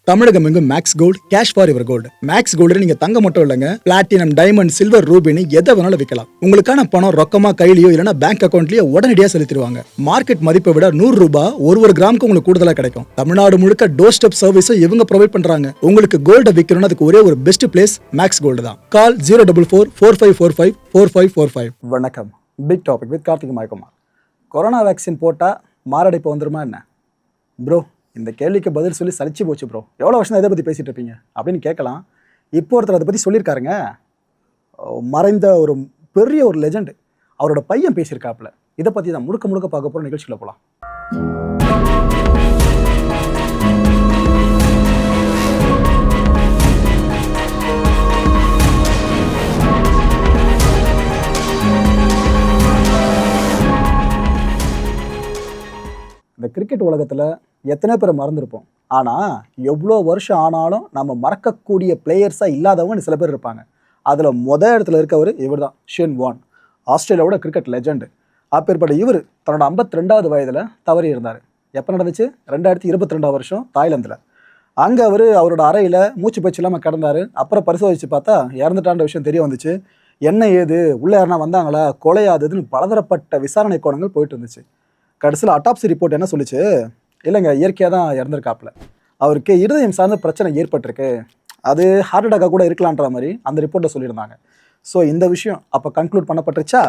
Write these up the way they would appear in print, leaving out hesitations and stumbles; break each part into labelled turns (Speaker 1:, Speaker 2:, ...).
Speaker 1: தமிழகம் எங்கும் max gold cash for your gold. Max gold நீங்க தங்க மட்டும் இல்லைங்க, பிளாட்டினம், டைமண்ட், சில்வர், ரூபினி எதை வேணாலும் விற்கலாம். உங்களுக்கான பணம் ரொக்கமா கையிலயோ இல்லைன்னா பேங்க் அக்கௌண்ட்லயோ உடனடியாக செலுத்திடுவாங்க. மார்க்கெட் மதிப்பை விட 100 ரூபாய் ஒரு கிராமுக்கு உங்களுக்கு கூடுதலா கிடைக்கும். தமிழ்நாடு முழுக்க டோர் ஸ்டெப் சர்வீஸும் இவங்க ப்ரொவைட் பண்றாங்க. உங்களுக்கு கோல்ட விற்கணும்னா அதுக்கு ஒரே ஒரு பெஸ்ட் பிளேஸ் மேக்ஸ் கோல்டு தான். கால் 04445454545. வணக்கம். Big topic with Karthik Mayakumar. Corona vaccine போட்டா மாரடைப்பு வந்துருமா என்ன ப்ரோ? இந்த கேள்விக்கு பதில் சொல்லி சலிச்சு போச்சு ப்ரோ. எவ்வளோ வருஷம் இதை பற்றி பேசிகிட்டு இருப்பீங்க அப்படின்னு கேட்கலாம். இப்போ ஒருத்தர் அதை பற்றி சொல்லியிருக்காருங்க. மறைந்த ஒரு பெரிய ஒரு லெஜண்ட், அவரோட பையன் பேசியிருக்காப்புல. இதை பற்றி தான் முழுக்க முழுக்க பார்க்க போகிற நிகழ்ச்சியில் போகலாம். இந்த கிரிக்கெட் உலகத்தில் எத்தனை பேரை மறந்துருப்போம். ஆனால் எவ்வளோ வருஷம் ஆனாலும் நம்ம மறக்கக்கூடிய பிளேயர்ஸாக இல்லாதவங்க சில பேர் இருப்பாங்க. அதில் இடத்துல இருக்கவர் இவர் தான், ஷேன் வார்ன். ஆஸ்திரேலியாவோட கிரிக்கெட் லெஜண்டு. அப்பேற்பட்ட இவர் தன்னோட 52வது வயதில் தவறி இருந்தார். எப்போ நடந்துச்சு? 2022 வருஷம் தாய்லாந்தில். அங்கே அவரோட அறையில் மூச்சு பயிற்சி இல்லாமல் கிடந்தார். அப்புறம் பரிசோதித்து பார்த்தா இறந்துட்டான்ற விஷயம் தெரிய வந்துச்சு. என்ன ஏது, உள்ளே யாருனா வந்தாங்களா, கொலையாதுன்னு பலதரப்பட்ட விசாரணை கோணங்கள் போயிட்டு இருந்துச்சு. கடைசியில் அட்டாப்சி ரிப்போர்ட் என்ன சொல்லிச்சு? இல்லைங்க, இயற்கையாக தான் இறந்துருக்காப்புல. அவருக்கு இருதயம் சார்ந்த பிரச்சனை ஏற்பட்டிருக்கு, அது ஹார்ட் அட்டாக்காக கூட இருக்கலான்ற மாதிரி அந்த ரிப்போர்ட்டை சொல்லியிருந்தாங்க. ஸோ இந்த விஷயம் அப்போ கன்க்ளூட் பண்ணப்பட்டுருச்சா?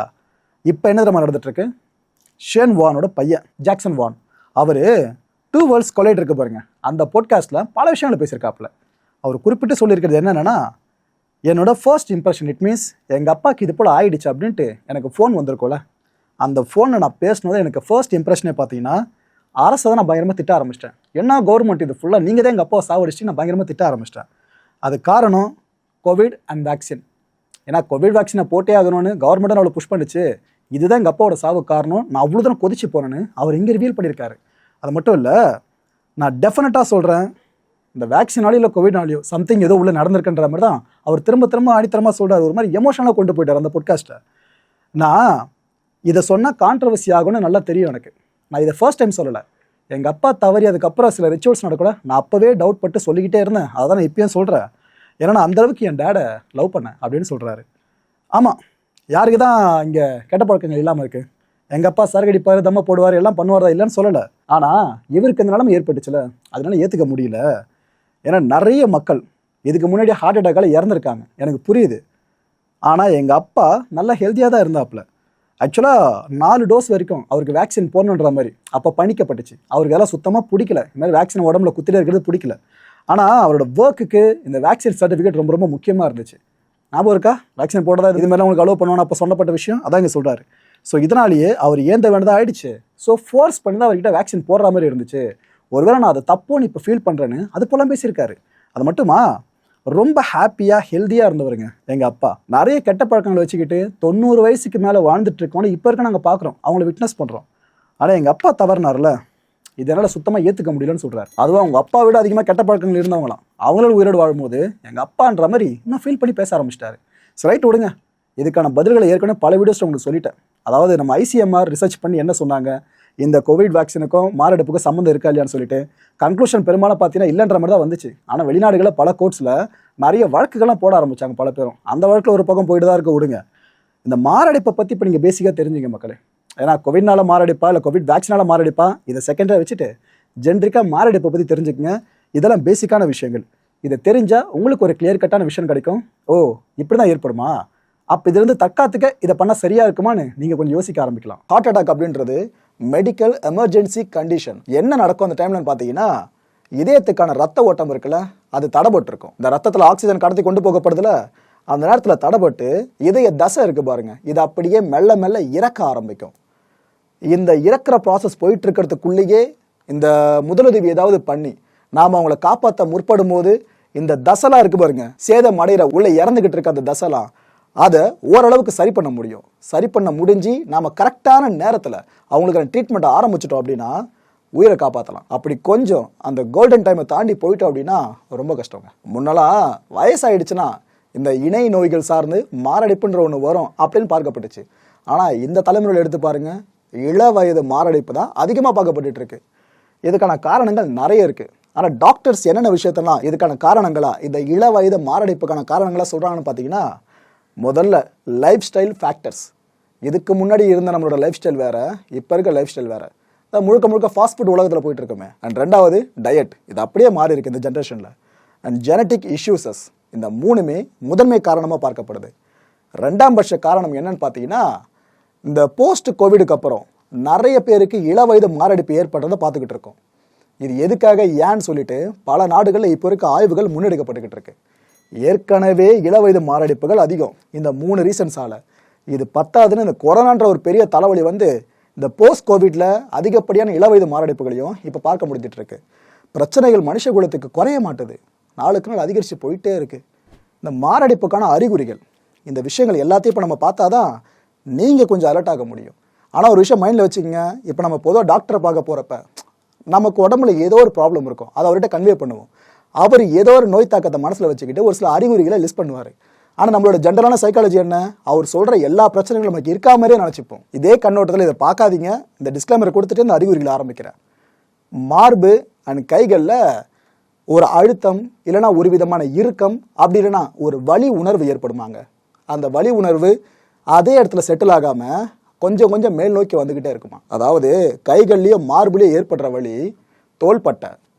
Speaker 1: இப்போ என்ன தெரியுமா நடந்துட்டுருக்கு? ஷேன் வார்னோட பையன் ஜாக்சன் வார்ன், அவர் 2 வேர்ல்ட்ஸ் கொலைட் இருக்கு பாருங்க, அந்த பாட்காஸ்ட்டில் பல விஷயங்களை பேசியிருக்காப்புல. அவர் குறிப்பிட்டு சொல்லியிருக்கிறது என்னென்னா, என்னோட ஃபர்ஸ்ட் இம்ப்ரெஷன், இட் மீன்ஸ் எங்கள் அப்பாவுக்கு இது போல் ஆயிடுச்சு அப்படின்ட்டு எனக்கு ஃபோன் வந்திருக்கோல, அந்த ஃபோனை நான் பேசினதை எனக்கு ஃபர்ஸ்ட் இம்ப்ரெஷனே பார்த்தீங்கன்னா அரசை தான் நான் பயங்கரமாக திட்ட ஆரம்பிச்சிட்டேன். என்ன கவர்மெண்ட் இது ஃபுல்லாக நீங்கள் தான் எங்கள் அப்பாவை சாவடிச்சு நான் பயங்கரமாக திட்ட ஆரம்பிச்சிட்டேன். அது காரணம் கோவிட் அண்ட் வேக்சின். ஏன்னா கோவிட் வேக்சினை போட்டே ஆகணும்னு கவர்மெண்ட்டை அவ்வளோ புஷ் பண்ணிச்சு. இதுதான் எங்கள் அப்பாவோட சாவு காரணம், நான் அவ்வளோ தான் கொதிச்சு போனேன்னு அவர் இங்கே ரிவீல் பண்ணியிருக்காரு. அது மட்டும் இல்லை, நான் டெஃபினட்டாக சொல்கிறேன், இந்த வேக்சினாலையோ இல்லை கோவிட்னாலையோ சம்திங் ஏதோ உள்ளே நடந்திருக்குன்ற மாதிரி தான் அவர் திரும்ப ஆணித்தரமாக சொல்கிறார். ஒரு மாதிரி எமோஷனலாக கொண்டு போயிட்டார் அந்த பாட்காஸ்ட்டை. நான் இதை சொன்னால் கான்ட்ரவர்சி ஆகும்னு நல்லா தெரியும் எனக்கு. நான் இதை ஃபர்ஸ்ட் டைம் சொல்லலை. எங்கள் அப்பா தவறி அதுக்கப்புறம் சில ரிச்சுவல்ஸ் நடக்கூட நான் அப்போவே டவுட் பட்டு சொல்லிக்கிட்டே இருந்தேன். அதை தான் நான் இப்பயும் சொல்கிறேன். ஏன்னா நான் அந்தளவுக்கு என் டேடை லவ் பண்ணேன் அப்படின்னு சொல்கிறாரு. ஆமாம், யாருக்கு தான் இங்கே கெட்ட பழக்கங்கள் இல்லாமல் இருக்குது? எங்கள் அப்பா சரகடிப்பார், தம்ம போடுவார், எல்லாம் பண்ணுவார், இல்லைன்னு சொல்லலை. ஆனால் இவருக்கு இந்த நிலைமை ஏற்பட்டுச்சுல, அதனால ஏற்றுக்க முடியல. ஏன்னா நிறைய மக்கள் இதுக்கு முன்னாடி ஹார்ட் அட்டாக்கால் இறந்துருக்காங்க, எனக்கு புரியுது. ஆனால் எங்கள் அப்பா நல்லா ஹெல்த்தியாக தான் இருந்தாப்புல. ஆக்சுவலாக 4 டோஸ் வரைக்கும் அவருக்கு வேக்சின் போடணுன்ற மாதிரி அப்போ பணிக்கப்பட்டுச்சு. அவருக்கு எல்லாம் சுத்தமாக பிடிக்கல, இந்த மாதிரி வேக்சின் உடம்புல குத்திட்டே இருக்கிறது பிடிக்கல. ஆனால் அவரோட ஒர்க்குக்கு இந்த வேக்சின் சர்டிஃபிகேட் ரொம்ப ரொம்ப முக்கியமாக இருந்துச்சு. ஞாபகம் இருக்கா? வேக்சின் போட்டதா இது மாதிரிலாம் உங்களுக்கு அலோவ் பண்ணுவோன்னு அப்போ சொல்லப்பட்ட விஷயம் அதான் இங்கே சொல்கிறாரு. ஸோ இதனாலேயே அவர் ஏந்த வேண்டதாக ஆயிடுச்சு. ஸோ ஃபோர்ஸ் பண்ணி தான் அவர்கிட்ட வேக்சின் போடுற மாதிரி இருந்துச்சு. ஒருவேளை நான் அதை தப்போன்னு இப்போ ஃபீல் பண்ணுறேன்னு அது போலாம் பேசியிருக்காரு. அது மட்டுமா, ரொம்ப ஹாப்பியாக ஹெல்த்தியாக இருந்தவருங்க எங்கள் அப்பா. நிறைய கெட்ட பழக்கங்களை வச்சுக்கிட்டு 90 வயசுக்கு மேலே வாழ்ந்துட்டு இருக்கோன்னு இப்போ இருக்க நாங்கள் பார்க்குறோம், அவங்கள விட்னஸ் பண்ணுறோம். ஆனால் எங்கள் அப்பா தவறுனார்ல, இதனால் சுத்தமாக ஏற்றுக்க முடியலன்னு சொல்கிறார். அதுவும் அவங்க அப்பா விட அதிகமாக கெட்ட பழக்கங்கள் இருந்தவங்களாம் அவங்களோட உயிரோடு வாழும்போது எங்கள் அப்பான்ற மாதிரி இன்னும் ஃபீல் பண்ணி பேச ஆரம்பிச்சிட்டாரு. ஸோ ரைட், விடுங்க. இதுக்கான பதில்களை ஏற்கனவே பல வீடியோஸ் உங்களுக்கு சொல்லிட்டேன். அதாவது நம்ம ICMR ரிசர்ச் பண்ணி என்ன சொன்னாங்க, இந்த கோவிட் வேக்சினுக்கும் மாரடைப்புக்கும் சம்மந்தம் இருக்கா இல்லையான்னு சொல்லிட்டு கன்க்ளூஷன் பெரும்பாலும் பார்த்தீங்கன்னா இல்லைன்ற மாதிரி தான் வந்துச்சு. ஆனால் வெளிநாடுகளில் பல கோர்ட்ஸில் நிறைய வழக்குகள்லாம் போட ஆரம்பித்தாங்க பல பேரும். அந்த வழக்கில் ஒரு பக்கம் போயிட்டு தான் இருக்க. விடுங்க. இந்த மாரடைப்பை பற்றி இப்போ நீங்கள் பேசிக்காக தெரிஞ்சுங்க மக்களே. ஏன்னா கோவிட்னால மாரடைப்பா இல்லை கோவிட் வேக்சினால் மாரடைப்பா இதை செகண்டாக வச்சுட்டு ஜென்ரிக்காக மாரடைப்பை பற்றி தெரிஞ்சுக்கங்க. இதெல்லாம் பேசிக்கான விஷயங்கள். இதை தெரிஞ்சால் உங்களுக்கு ஒரு கிளியர் கட்டான விஷயம் கிடைக்கும். ஓ, இப்படி தான் ஏற்படுமா, அப்போ இதுலேருந்து தற்காத்துக்க இதை பண்ணால் சரியாக இருக்குமான்னு நீங்கள் கொஞ்சம் யோசிக்க ஆரம்பிக்கலாம். ஹார்ட் அட்டாக் அப்படின்றது மெடிக்கல் எமர்ஜென்சி கண்டிஷன். என்ன நடக்கும் அந்த டைம்லன்னு பார்த்தீங்கன்னா, இதயத்துக்கான ரத்த ஓட்டம் இருக்குல்ல, அது தடைபட்டிருக்கும். இந்த ரத்தத்தில் ஆக்சிஜன் கடத்தி கொண்டு போகப்படுதுல, அந்த நேரத்தில் தடைபட்டு இதய தசை இருக்கு பாருங்க, இது அப்படியே மெல்ல மெல்ல இறக்க ஆரம்பிக்கும். இந்த இறக்குற ப்ராசஸ் போயிட்டு இருக்கிறதுக்குள்ளேயே இந்த முதலுதவி ஏதாவது பண்ணி நாம் அவங்கள காப்பாற்ற முற்படும் போது இந்த தசைலாம் இருக்கு பாருங்க, சேதம் அடைகிற உள்ள இறந்துகிட்டு இருக்க அந்த தசைலாம் அதை ஓரளவுக்கு சரி பண்ண முடியும். சரி பண்ண முடிஞ்சு நாம் கரெக்டான நேரத்தில் அவங்களுக்கான ட்ரீட்மெண்ட்டை ஆரம்பிச்சிட்டோம் அப்படின்னா உயிரை காப்பாற்றலாம். அப்படி கொஞ்சம் அந்த கோல்டன் டைமை தாண்டி போயிட்டோம் அப்படின்னா ரொம்ப கஷ்டங்க. முன்னெல்லாம் வயசாயிடுச்சுன்னா இந்த இணை நோய்கள் சார்ந்து மாரடைப்புன்ற ஒன்று வரும் அப்படின்னு பார்க்கப்பட்டுச்சு. ஆனால் இந்த தலைமுறையில் எடுத்து பாருங்க, இள வயது மாரடைப்பு தான் அதிகமாக பார்க்கப்பட்டு இருக்கு. இதுக்கான காரணங்கள் நிறைய இருக்குது. ஆனால் டாக்டர்ஸ் என்னென்ன விஷயத்தெல்லாம் இதுக்கான காரணங்களா, இந்த இள வயது மாரடைப்புக்கான காரணங்களா சொல்கிறாங்கன்னு பார்த்தீங்கன்னா, முதல்ல லைஃப் ஸ்டைல் ஃபேக்டர்ஸ். இதுக்கு முன்னாடி இருந்த நம்மளோட லைஃப் ஸ்டைல் வேறு, இப்போ இருக்க லைஃப் ஸ்டைல் வேறு. முழுக்க முழுக்க ஃபாஸ்ட் ஃபுட் உலகத்தில் போயிட்டு இருக்குமே. அண்ட் ரெண்டாவது டயட், இது அப்படியே மாறி இருக்கு இந்த ஜென்ரேஷனில். அண்ட் ஜெனட்டிக் இஷ்யூஸஸ், இந்த மூணுமே முதன்மை காரணமாக பார்க்கப்படுது. ரெண்டாம் பட்ச காரணம் என்னன்னு பார்த்தீங்கன்னா, இந்த போஸ்ட் கோவிடுக்கு அப்புறம் நிறைய பேருக்கு இள வயது மாரடைப்பு ஏற்படுறதை பார்த்துக்கிட்டு இருக்கோம். இது எதுக்காக ஏன்னு சொல்லிட்டு பல நாடுகளில் இப்போ இருக்க ஆய்வுகள் முன்னெடுக்கப்பட்டுக்கிட்டு இருக்கு. ஏற்கனவே இள வயது மாரடைப்புகள் அதிகம் இந்த 3 ரீசன்ஸால. இது பத்தாதுன்னு இந்த கொரோனான்ற ஒரு பெரிய தலைவலி வந்து இந்த போஸ்ட் கோவிட்ல அதிகப்படியான இள வயது மாரடைப்புகளையும் இப்போ பார்க்க முடிஞ்சிட்டு இருக்கு. பிரச்சனைகள் மனுஷ குலத்துக்கு குறைய மாட்டுது, நாளுக்கு நாள் அதிகரித்து போயிட்டே இருக்கு. இந்த மாரடைப்புக்கான அறிகுறிகள், இந்த விஷயங்கள் எல்லாத்தையும் இப்போ நம்ம பார்த்தா தான் நீங்கள் கொஞ்சம் அலர்ட் ஆக முடியும். ஆனால் ஒரு விஷயம் மைண்டில் வச்சுக்கோங்க, இப்போ நம்ம பொதுவாக டாக்டரை பார்க்க போகிறப்ப நமக்கு உடம்புல ஏதோ ஒரு ப்ராப்ளம் இருக்கும், அதை அவர்கிட்ட கன்வே பண்ணுவோம். அவர் ஏதோ ஒரு நோய் தாக்கத்தை மனசில் வச்சுக்கிட்டு ஒரு சில அறிகுறிகளை லிஸ்ட் பண்ணுவார். ஆனால் நம்மளோட ஜென்ரலான சைக்காலஜி என்ன, அவர் சொல்கிற எல்லா பிரச்சனைகளும் நமக்கு இருக்கா மாதிரியே நினச்சிப்போம். இதே கண்ணோட்டத்தில் இதை பார்க்காதீங்க, இந்த டிஸ்க்ளைமரை கொடுத்துட்டு இந்த அறிகுறிகளை ஆரம்பிக்கிறேன். மார்பு அண்ட் கைகளில் ஒரு அழுத்தம், இல்லைனா ஒரு விதமான இறுக்கம், அப்படி இல்லைனா ஒரு வலி உணர்வு ஏற்படுமாங்க. அந்த வலி உணர்வு அதே இடத்துல செட்டில் ஆகாமல் கொஞ்சம் கொஞ்சம் மேல் நோக்கி வந்துக்கிட்டே இருக்குமா. அதாவது கைகள்லேயோ மார்புலேயோ ஏற்படுற வலி தோள்பட்டை,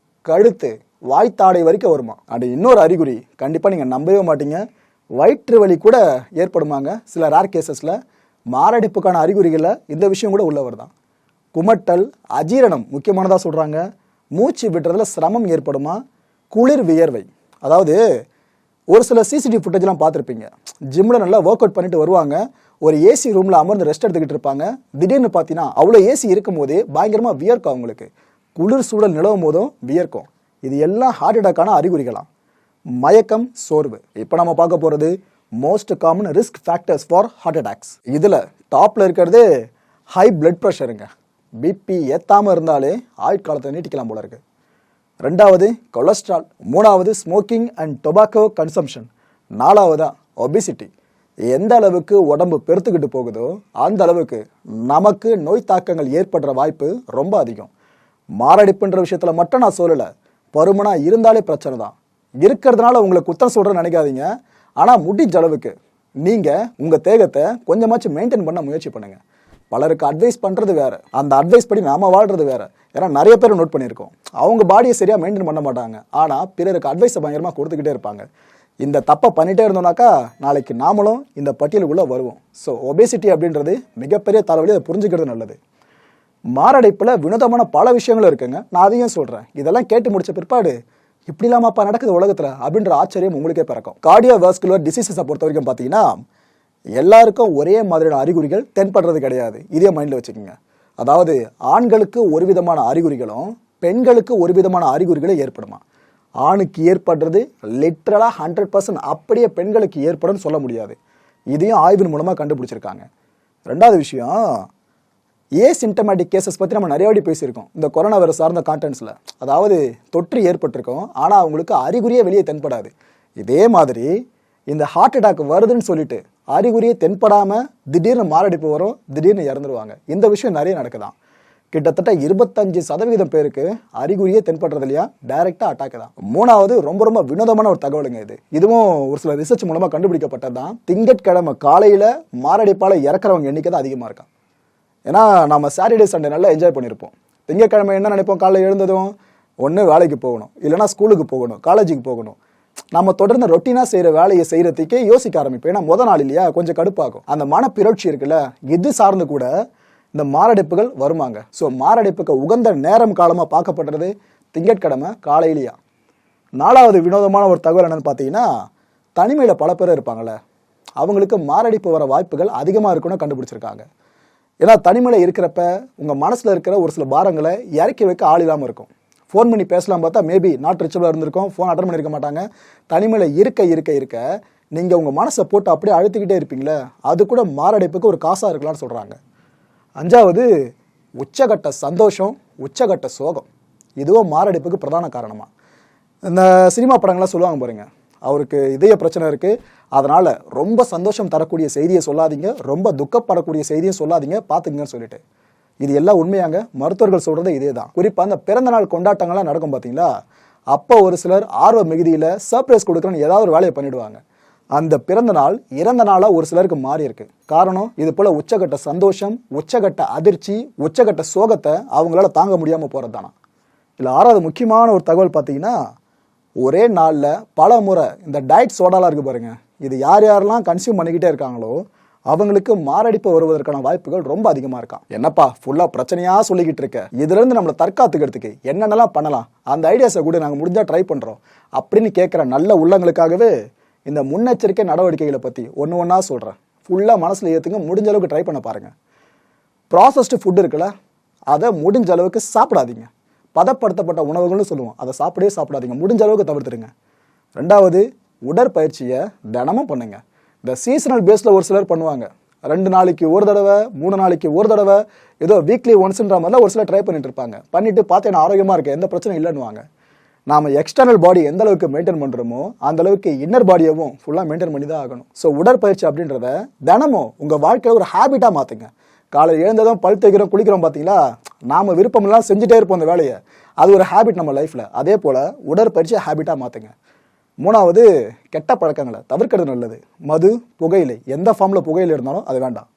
Speaker 1: கழுத்து, வாய்த்தாடை வரைக்கும் வருமா. அது இன்னொரு அறிகுறி, கண்டிப்பாக நீங்கள் நம்பவே மாட்டீங்க, வயிற்று வலி கூட ஏற்படுமாங்க. சில ரேர் கேசஸில் மாரடைப்புக்கான அறிகுறிகளில் இந்த விஷயம் கூட உள்ளவர் தான். குமட்டல், அஜீரணம் முக்கியமானதாக சொல்கிறாங்க. மூச்சு விடுறதுல சிரமம் ஏற்படுமா. குளிர் வியர்வை, அதாவது ஒரு சில சிசிடிவி ஃபுட்டேஜ்லாம் பார்த்துருப்பீங்க, ஜிம்மில் நல்லா ஒர்க் அவுட் பண்ணிட்டு வருவாங்க, ஒரு ஏசி ரூமில் அமர்ந்து ரெஸ்ட் எடுத்துக்கிட்டு இருப்பாங்க. திடீர்னு பார்த்தீங்கன்னா அவ்வளோ ஏசி இருக்கும் போதே பயங்கரமாக வியர்க்கும் அவங்களுக்கு. குளிர் சூழல் நிலவும் போதும் வியர்க்கும். இது எல்லாம் ஹார்ட் அட்டாக்கான அறிகுறிகளாம். மயக்கம், சோர்வு, இப்போ நம்ம பார்க்க போகிறது most common risk factors for heart attacks. இதில் டாப்பில் இருக்கிறது ஹை பிளட் ப்ரெஷருங்க. பிபி ஏற்றாமல் இருந்தாலே ஆயுட்காலத்தை நீட்டிக்கலாம் போல இருக்கு. ரெண்டாவது கொலஸ்ட்ரால், மூணாவது ஸ்மோக்கிங் அண்ட் டொபாக்கோ கன்சம்ஷன், நாலாவதா ஒபிசிட்டி. எந்த அளவுக்கு உடம்பு பெருத்துக்கிட்டு போகுதோ அந்த அளவுக்கு நமக்கு நோய் தாக்கங்கள் ஏற்படுற வாய்ப்பு ரொம்ப அதிகம். மாரடைப்புன்ற விஷயத்தில் மட்டும் நான் சொல்லலை, பருமனாக இருந்தாலே பிரச்சனை தான். இருக்கிறதுனால உங்களை குத்தம் சொல்கிறேன்னு நினைக்காதீங்க. ஆனால் முடிஞ்ச அளவுக்கு நீங்கள் உங்கள் தேகத்தை கொஞ்சமாச்சும் மெயின்டைன் பண்ண முயற்சி பண்ணுங்கள். பலருக்கு அட்வைஸ் பண்ணுறது வேறு, அந்த அட்வைஸ் படி நாம் வாழ்கிறது வேறு. ஏன்னா நிறைய பேர் நோட் பண்ணியிருக்கோம், அவங்க பாடியை சரியாக மெயின்டைன் பண்ண மாட்டாங்க, ஆனால் பிறருக்கு அட்வைஸை பயங்கரமாக கொடுத்துக்கிட்டே இருப்பாங்க. இந்த தப்பை பண்ணிகிட்டே இருந்தோம்னாக்கா நாளைக்கு நாமளும் இந்த பட்டியலுக்குள்ளே வருவோம். ஸோ ஒபேசிட்டி அப்படின்றது மிகப்பெரிய தலைவலி, அதை புரிஞ்சுக்கிறது நல்லது. மாரடைப்பில் வினோதமான பல விஷயங்களும் இருக்குங்க, நான் அதையும் சொல்கிறேன். இதெல்லாம் கேட்டு முடிச்ச பிற்பாடு இப்படி இல்லாமப்பா நடக்குது உலகத்தில் அப்படின்ற ஆச்சரியம் உங்களுக்கே பிறக்கும். கார்டியோவாஸ்குலர் டிசீசஸை பொறுத்த வரைக்கும் பார்த்தீங்கன்னா எல்லாருக்கும் ஒரே மாதிரியான அறிகுறிகள் தென்படுறது கிடையாது. இதே மைண்டில் வச்சுக்கோங்க. அதாவது ஆண்களுக்கு ஒரு விதமான அறிகுறிகளும் பெண்களுக்கு ஒரு விதமான அறிகுறிகளும் ஏற்படுமா. ஆணுக்கு ஏற்படுறது லிட்ரலாக 100% அப்படியே பெண்களுக்கு ஏற்படும் சொல்ல முடியாது. இதையும் ஆய்வின் மூலமாக கண்டுபிடிச்சிருக்காங்க. ரெண்டாவது விஷயம், ஏசிம்டமேட்டிக் கேசஸ் பற்றி நம்ம நிறைய வாட்டி பேசியிருக்கோம் இந்த கொரோனா வைரஸ் சார்ந்த கான்டென்ட்ஸில். அதாவது தொற்று ஏற்பட்டிருக்கோம், ஆனால் அவங்களுக்கு அறிகுறியே வெளியே தென்படாது. இதே மாதிரி இந்த ஹார்ட் அட்டாக் வருதுன்னு சொல்லிட்டு அறிகுறியே தென்படாமல் திடீர்னு மாரடைப்பு வரும், திடீர்னு இறந்துருவாங்க. இந்த விஷயம் நிறைய நடக்குதான். கிட்டத்தட்ட 25% பேருக்கு அறிகுறியே தென்படுறது இல்லையா, டைரெக்டாக அட்டாக் தான். மூணாவது ரொம்ப ரொம்ப வினோதமான ஒரு தகவலுங்க இது. இதுவும் ஒரு சில ரிசர்ச் மூலமாக கண்டுபிடிக்கப்பட்டது தான். திங்கட்கிழமை காலையில் மாரடைப்பால் இறக்குறவங்க எண்ணிக்கை தான் அதிகமாக இருக்கான். ஏன்னா நம்ம சாட்டர்டே சண்டே நல்லா என்ஜாய் பண்ணியிருப்போம். திங்கட்கிழமை என்ன நினைப்போம், காலையில் எழுந்ததும் ஒன்று வேலைக்கு போகணும், இல்லைனா ஸ்கூலுக்கு போகணும், காலேஜுக்கு போகணும். நம்ம தொடர்ந்து ரொட்டீனாக செய்கிற வேலையை செய்கிறதுக்கே யோசிக்க ஆரம்பிப்போம். ஏன்னா முத நாள் இல்லையா, கொஞ்சம் கடுப்பாகும். அந்த மனப்பிறழ்ச்சி இருக்குல்ல, இது சார்ந்து கூட இந்த மாரடைப்புகள் வருமாங்க. ஸோ மாரடைப்புக்கு உகந்த நேரம் காலமாக பார்க்கப்படுறது திங்கட்கிழமை காலையிலையா. நாலாவது வினோதமான ஒரு தகவல் என்னென்னு பார்த்தீங்கன்னா, தனிமையில் பல பேர் இருப்பாங்கள்ல, அவங்களுக்கு மாரடைப்பு வர வாய்ப்புகள் அதிகமாக இருக்குன்னு கண்டுபிடிச்சிருக்காங்க. ஏன்னா தனிமையில் இருக்கிறப்ப உங்கள் மனசில் இருக்கிற ஒரு சில பாரங்களை இறக்கி வைக்க ஆள் இல்லாமல் இருக்கும். ஃபோன் பண்ணி பேசலாம் பார்த்தா மேபி நாட் ரிச்சபிளாக இருந்திருக்கும், ஃபோன் அட்டன் பண்ணியிருக்க மாட்டாங்க. தனிமையில் இருக்க நீங்கள் உங்கள் மனசை போட்டு அப்படியே அழுத்திக்கிட்டே இருப்பீங்களே, அது கூட மாரடைப்புக்கு ஒரு காசாக இருக்கலாம்னு சொல்கிறாங்க. அஞ்சாவது உச்சகட்ட சந்தோஷம், உச்சகட்ட சோகம், இதுவும் மாரடைப்புக்கு பிரதான காரணமாக. இந்த சினிமா படங்கள்லாம் சொல்லுவாங்க பாருங்க, அவருக்கு இதய பிரச்சனை இருக்குது, அதனால் ரொம்ப சந்தோஷம் தரக்கூடிய செய்தியை சொல்லாதீங்க, ரொம்ப துக்கப்படக்கூடிய செய்தியும் சொல்லாதீங்க, பார்த்துக்குங்கன்னு சொல்லிட்டு. இது எல்லாம் உண்மையாங்க, மருத்துவர்கள் சொல்கிறது இதே தான். குறிப்பாக அந்த பிறந்த நாள் கொண்டாட்டங்கள்லாம் நடக்கும் பார்த்தீங்களா, அப்போ ஒரு சிலர் ஆர்வ மிகுதியில் சர்ப்ரைஸ் கொடுக்குறன்னு ஏதாவது ஒரு வேலையை பண்ணிடுவாங்க. அந்த பிறந்த நாள் இறந்த நாளாக ஒரு சிலருக்கு மாறி இருக்கு. காரணம், இது போல உச்சகட்ட சந்தோஷம், உச்சகட்ட அதிர்ச்சி, உச்சகட்ட சோகத்தை அவங்களால தாங்க முடியாமல் போகிறது தானா. இல்லை 6வது முக்கியமான ஒரு தகவல் பார்த்தீங்கன்னா, ஒரே நாளில் பல முறை இந்த டயட் சோடாலாம் இருக்குது பாருங்க, இது யார் யாரெல்லாம் கன்சியூம் பண்ணிக்கிட்டே இருக்காங்களோ அவங்களுக்கு மாரடைப்பு வருவதற்கான வாய்ப்புகள் ரொம்ப அதிகமாக இருக்கான். என்னப்பா ஃபுல்லாக பிரச்சனையாக சொல்லிக்கிட்டு இருக்க, இதுலேருந்து நம்மளை தற்காத்துக்கிறதுக்கு என்னென்னலாம் பண்ணலாம், அந்த ஐடியாஸை கூட நாங்கள் முடிஞ்சால் ட்ரை பண்ணுறோம் அப்படின்னு கேட்குற நல்ல உள்ளங்களுக்காகவே இந்த முன்னெச்சரிக்கை நடவடிக்கைகளை பற்றி ஒன்று ஒன்றா சொல்கிறேன். ஃபுல்லாக மனசில் ஏற்றுங்க, முடிஞ்ச அளவுக்கு ட்ரை பண்ண பாருங்கள். ப்ராசஸ்டு ஃபுட் இருக்குல்ல, அதை முடிஞ்ச அளவுக்கு சாப்பிடாதீங்க. பதப்படுத்தப்பட்ட உணவுகள்னு சொல்லுவோம், அதை சாப்பிடாதீங்க, முடிஞ்ச அளவுக்கு தவிர்த்துடுங்க. 2வது, உடற்பயிற்சியை தினமும் பண்ணுங்க. இந்த சீசனல் பேஸில் ஒரு சிலர் பண்ணுவாங்க, 2 நாளைக்கு ஒரு தடவை, 3 நாளைக்கு ஒரு தடவை, ஏதோ வீக்லி ஒன்ஸ்ன்ற மாதிரிலாம் ஒரு சிலர் ட்ரை பண்ணிட்டு இருப்பாங்க. பண்ணிட்டு பார்த்து என்ன ஆரோக்கியமாக இருக்க, எந்த பிரச்சனையும் இல்லைன்னுவாங்க. நாம் எக்ஸ்டர்னல் பாடி எந்த அளவுக்கு மெயின்டைன் பண்ணுறோமோ அந்த அளவுக்கு இன்னர் பாடியவும் ஃபுல்லாக மெயின்டைன் பண்ணி தான் ஆகணும். ஸோ உடற்பயிற்சி அப்படின்றத தினமும் உங்கள் வாழ்க்கையில் ஒரு ஹேபிட்டாக மாற்றுங்க. காலையில் எழுந்ததும் பல் தேய்க்கிறோம், குளிக்கிறோம், பார்த்தீங்களா, நாம் விருப்பமெல்லாம் செஞ்சுட்டே இருப்போம் அந்த வேலையை, அது ஒரு ஹேபிட் நம்ம லைஃப்பில். அதே போல் உடற்பயிற்சியை ஹேபிட்டாக மாற்றுங்க. 3வது, கெட்ட பழக்கங்களை தவிர்க்கிறது நல்லது. மது, புகையிலை, எந்த ஃபார்மில் புகையிலை இருந்தாலும் அது வேண்டாம்.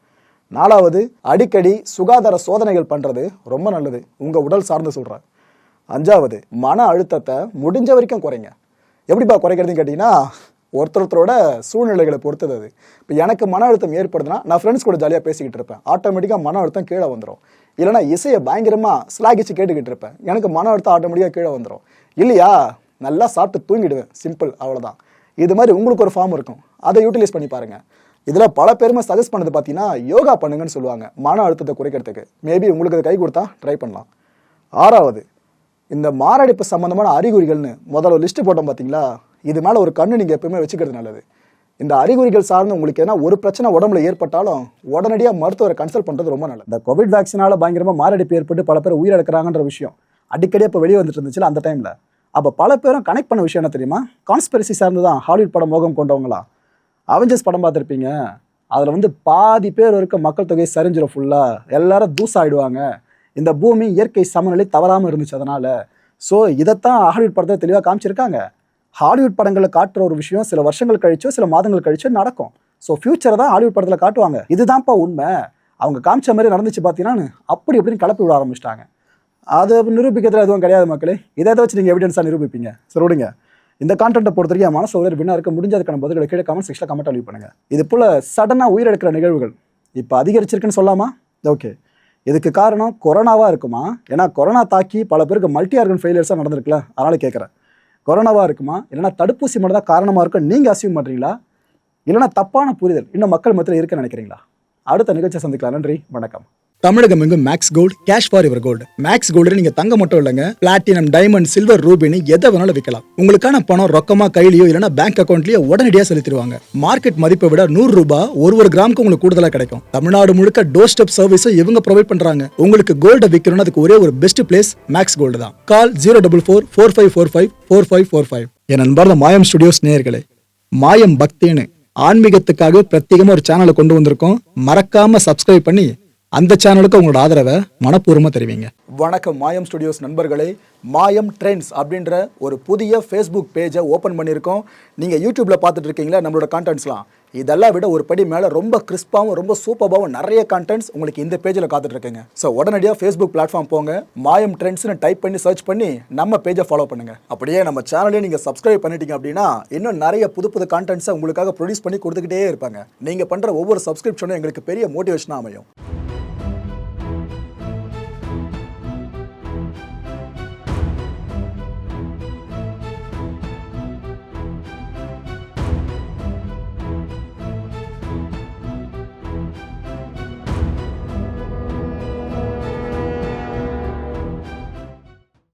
Speaker 1: 4வது, அடிக்கடி சுகாதார சோதனைகள் பண்ணுறது ரொம்ப நல்லது, உங்கள் உடல் சார்ந்து சொல்கிறேன். 5வது, மன அழுத்தத்தை முடிஞ்ச வரைக்கும் குறைங்க. எப்படிப்பா குறைக்கிறதுன்னு கேட்டிங்கன்னா, ஒருத்தரோட சூழ்நிலைகளை பொறுத்தது அது. இப்போ எனக்கு மன அழுத்தம் ஏற்படுதுன்னா நான் ஃப்ரெண்ட்ஸ் கூட ஜாலியாக பேசிக்கிட்டு இருப்பேன், ஆட்டோமேட்டிக்காக மன அழுத்தம் கீழே வந்துடும். இல்லைனா இசையை பயங்கரமாக ஸ்லாகிச்சு கேட்டுக்கிட்டு இருப்பேன், எனக்கு மன அழுத்தம் ஆட்டோமேட்டிக்காக கீழே வந்துடும். இல்லையா, நல்லா சாப்பிட்டு தூங்கிடுவேன், சிம்பிள், அவ்வளோதான். இது மாதிரி உங்களுக்கு ஒரு ஃபார்ம் இருக்கும், அதை யூட்டிலைஸ் பண்ணி பாருங்கள். இதில் பல பேருமே சஜஸ்ட் பண்ணது பார்த்தீங்கன்னா யோகா பண்ணுங்கன்னு சொல்லுவாங்க மன அழுத்தத்தை குறைக்கிறதுக்கு. மேபி உங்களுக்கு அது கை கொடுத்தா ட்ரை பண்ணலாம். 6வது, இந்த மாரடைப்பு சம்பந்தமான அறிகுறிகள்னு முதல்ல லிஸ்ட்டு போட்டோம் பார்த்தீங்களா, இது மேலே ஒரு கண்ணு நீங்கள் எப்பவுமே வச்சுக்கிறது நல்லது. இந்த அறிகுறிகள் சார்ந்து உங்களுக்கு ஏன்னா ஒரு பிரச்சனை உடம்புல ஏற்பட்டாலும் உடனடியாக மருத்துவரை கன்சல்ட் பண்ணுறது ரொம்ப நல்லது. இந்த கோவிட் வேக்சினால் பயங்கரமாக மாரடைப்பு ஏற்பட்டு பல பேர் உயிரிழக்கிறாங்கன்ற விஷயம் அடிக்கடி இப்போ வெளியே வந்துட்டு இருந்துச்சுல அந்த டைமில். அப்போ பல பேரும் கனெக்ட் பண்ண விஷயம் என்ன தெரியுமா, கான்ஸ்பிரசி சார்ந்து தான். ஹாலிவுட் படம் மோகம் கொண்டவங்களா, அவெஞ்சர்ஸ் படம் பார்த்துருப்பீங்க, அதில் பாதி பேர் இருக்க மக்கள் தொகை சரிஞ்சிடும், ஃபுல்லாக எல்லாரும் தூசாயிடுவாங்க, இந்த பூமி இயற்கை சமநிலை தவறாமல் இருந்துச்சு அதனால். ஸோ இதைத்தான் ஹாலிவுட் படத்தை தெளிவாக காமிச்சிருக்காங்க. ஹாலிவுட் படங்களில் காட்டுற ஒரு விஷயம் சில வருஷங்கள் கழிச்சோ சில மாதங்கள் கழிச்சோ நடக்கும். ஸோ ஃபியூச்சரை தான் ஹாலிவுட் படத்தில் காட்டுவாங்க. இதுதான்ப்பா உண்மை, அவங்க காமிச்ச மாதிரி நடந்துச்சு பார்த்தீங்கன்னா அப்படி எப்படின்னு கலப்பி விட ஆரம்பிச்சிட்டாங்க. அது நிரூபிக்கிறதுல எதுவும் கிடையாது மக்களே, இதை வச்சு நீங்கள் எவிடன்ஸாக நிரூபிப்பீங்க. சரி விடுங்க. இந்த கான்டென்ட்டை பொறுத்த வரைக்கும் மனசு ஒரு வினா இருக்க, முடிஞ்சதுக்கான பதில்களை கீழே கமெண்ட் செக்ஷனில் கமெண்ட் அழிவு பண்ணுங்கள். இது போல் சடனாக உயிரிழக்கிற நிகழ்வுகள் இப்போ அதிகரிச்சிருக்குன்னு சொல்லாமா? ஓகே, இதுக்கு காரணம் கொரோனாவாக இருக்குமா? ஏன்னா கொரோனா தாக்கி பல பேருக்கு மல்டி ஆர்கன் ஃபெயிலியர்ஸாக நடந்திருக்குல்ல, அதனால் கேட்குறேன். கொரோனாவாக இருக்குமா, இல்லைனா தடுப்பூசி மட்டும் தான் காரணமாக இருக்கும் நீங்கள் அசியூம் பண்ணுறீங்களா, இல்லைனா தப்பான புரிதல் இன்னும் மக்கள் மத்தியில் இருக்குன்னு நினைக்கிறீங்களா? அடுத்த நிகழ்ச்சியை சந்திக்கலாம். நன்றி, வணக்கம். தமிழகம் எங்கும் max gold, cash for your gold. Max gold நீங்க தங்க மட்டும் இல்லைங்க, பிளாட்டினம், டைமண்ட், சில்வர், ரூபினி எதை வேணாலும் விற்கலாம். உங்களுக்கான பணம் ரொக்கமா கையிலயோ இல்லைனா பேங்க் அக்கௌண்ட்லயோ உடனடியாக செலுத்திடுவாங்க. மார்க்கெட் மதிப்பை விட 100 ரூபாய் ஒரு கிராமுக்கு உங்களுக்கு கூடுதலாக கிடைக்கும். தமிழ்நாடு முழுக்க டோர் ஸ்டெப் சர்வீஸும் இவங்க ப்ரொவைட் பண்றாங்க. உங்களுக்கு கோல்டை விற்கணும்னு அதுக்கு ஒரே ஒரு பெஸ்ட் பிளேஸ் மேக்ஸ் கோல்டு தான். கால் 04445454545. என் அன்பார்ந்த மாயம் ஸ்டுடியோஸ் நேயர்களே, மாயம் பக்தின்னு ஆன்மீகத்துக்காக பிரத்யேகமா ஒரு சேனலை கொண்டு வந்திருக்கோம். மறக்காம சப்ஸ்கிரைப் பண்ணி அந்த சேனலுக்கு உங்களோட ஆதரவை மனப்பூர்வமாக தெரிவிங்க. வணக்கம் மாயம் ஸ்டுடியோஸ் நண்பர்களே. மாயம் ட்ரெண்ட்ஸ் அப்படின்ற ஒரு புதிய ஃபேஸ்புக் பேஜை ஓப்பன் பண்ணியிருக்கோம். நீங்கள் யூடியூப்பில் பார்த்துட்டு இருக்கீங்களா நம்மளோட கான்டென்ட்ஸ்லாம், இதெல்லாம் விட ஒரு படி மேலே ரொம்ப கிறிஸ்பாகவும் ரொம்ப சூப்பராகவும் நிறைய கான்டென்ட்ஸ் உங்களுக்கு இந்த பேஜில் காத்துட்ருக்குங்க. ஸோ உடனடியாக ஃபேஸ்புக் பிளாட்ஃபார்ம் போங்க, மாயம் ட்ரெண்ட்ஸ்னு டைப் பண்ணி சர்ச் பண்ணி நம்ம பேஜை ஃபாலோ பண்ணுங்கள். அப்படியே நம்ம சேனலையும் நீங்கள் சப்ஸ்கிரைப் பண்ணிட்டீங்க அப்படின்னா இன்னும் நிறைய புது கான்டென்ட்ஸை உங்களுக்காக ப்ரொடியூஸ் பண்ணி கொடுத்துக்கிட்டே இருப்பாங்க. நீங்கள் பண்ணுற ஒவ்வொரு சப்ஸ்கிரிப்ஷனும் எங்களுக்கு பெரிய மோட்டிவேஷனாக அமையும்.